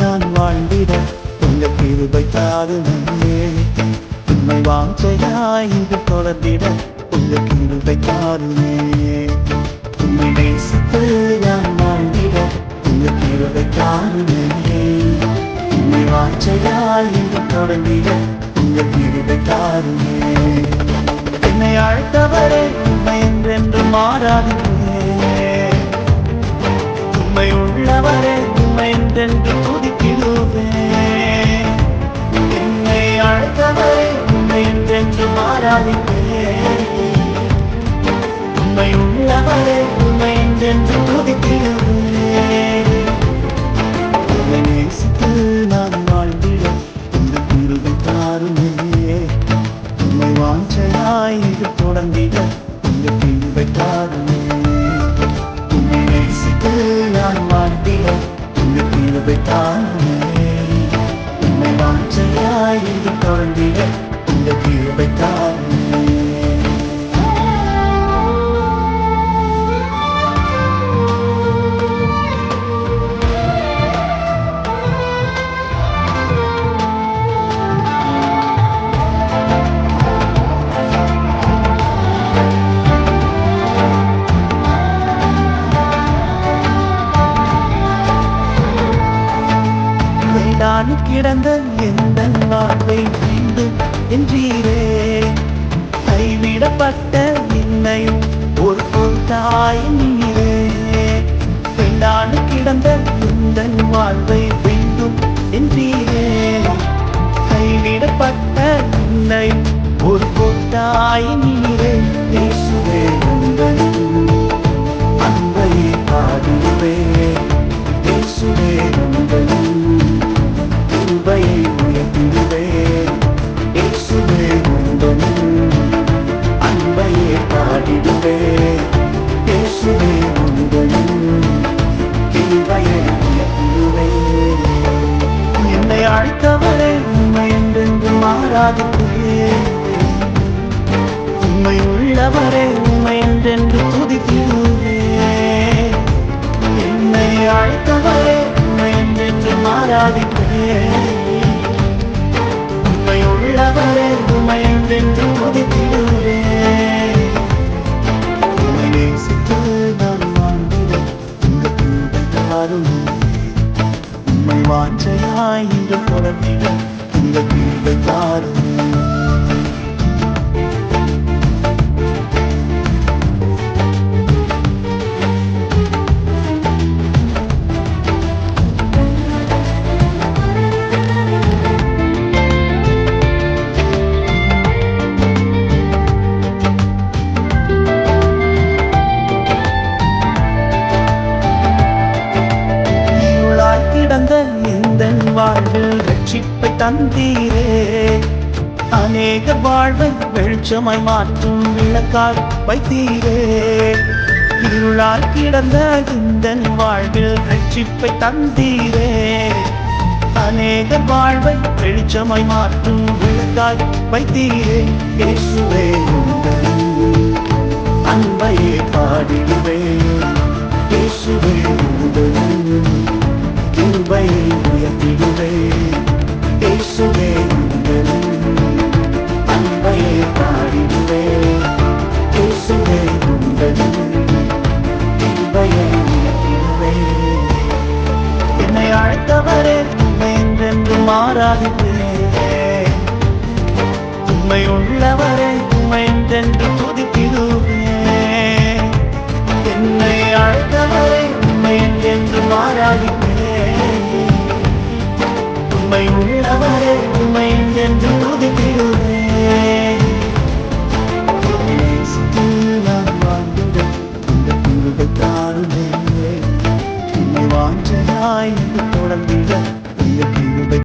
நான் வாழ்ந்திட உங்க கிருபை தாருமே. உண்மை வாஞ்சையாய் இங்கு தொடர்ந்திட உங்க கிருபை தாருமே. உண்மை நேசித்து நான் வாழ்ந்திட உங்க கிருபை தாருமே. உண்மை வாஞ்சையாய் இங்கு தொடர்ந்திட உங்க கிருபை தாருமே. என்னை அழைத்தவரே உண்மை என்றென்று மாறாதீரே. உண்மை உள்ளவரே உண்மை என்றென்று துதித்திடுவேன். என்னை அழைத்தவரே உண்மை என்றென்று மாறாதீரே. உண்மை உள்ளவரே உண்மை என்றென்று துதித்திடுவேன். உண்மை நேசித்து நான் வாழ்ந்திட இந்த கிருபை தாருமே. உண்மை வாஞ்சையாய் இது தொடர்ந்திட இந்த கிருபை தாருமே. உண்மை நேசித்து நான் வாழ்ந்திட இந்த கிருபை தாருமே. உண்மை வாஞ்சையாய் இது தொடர்ந்திட இந்த கிருபை தாருமே. நான் கிடந்த எந்த வாழ்வை மீண்டும் என்றீரே. கைவிடப்பட்ட என்னையும் ஒரு தாய் நீரே. நான் கிடந்த எந்த வாழ்வை மீண்டும் என்றீரே. கைவிடப்பட்ட என்னையும் ஒரு தாய் நீரே. இயேசுவே உங்கள் அன்பை பாடுவே. இயேசுவே உங்கள் கிருபையை உயர்த்திடுவேன். இயேசுவே உந்தன் அன்பையே பாடிடுவேன். இயேசுவே உந்தன் கிருபையை உயர்த்திடுவேன். என்னை அழைத்தவரே உண்மை என்றென்று மாறாதீரே. உண்மை உள்ளவரே உண்மை என்றென்று துதித்திடுவேன். என்னை அழைத்தவரே உண்மை என்றென்று மாறாதீரே. உண்மை உள்ளவரே உண்மை என்றென்று துதித்திடுவேன். உண்மை நேசித்து நான் வாழ்ந்திட உங்க கிருபை தாருமே. உண்மை வாஞ்சையாய் இன்று தொடர்ந்திட உங்க கிருபை தாருமே. இந்த வாழ்வில் ரட்சிப்பை தந்தீரே. அநேக வாழ்வை வெளிச்சமாய் மாற்றும் விளக்கால் வைத்தீரே. இருளால் கிடந்த இந்த வாழ்வில் ரட்சிப்பை தந்தீரே. அநேக வாழ்வை வெளிச்சமாய் மாற்றும் விளக்கால் வைத்தீரே. இயேசுவே உங்கள் அன்பையே பாடிடுவேன். இயேசுவே உங்கள் கிருபையை உயர்த்திடுவேன். இயேசுவே உங்கள் அன்பையே பாடிடுவேன். இயேசுவே உங்கள் கிருபையை உயர்த்திடுவேன். என்னை அழைத்தவரே உண்மை என்றென்று மாறாதீரே. உண்மை உள்ளவரே உண்மை என்றென்று துதித்திடுவேன். என்னை அழைத்தவரே உண்மை என்றென்று மாறாதீரே. உண்மை உள்ளவரே உண்மை என்று துதித்திடுவேன். நேசித்து நான் வாழ்ந்திட இந்த கிருபை தாருமே. உண்மை வாஞ்சையாய் தொடர்ந்திட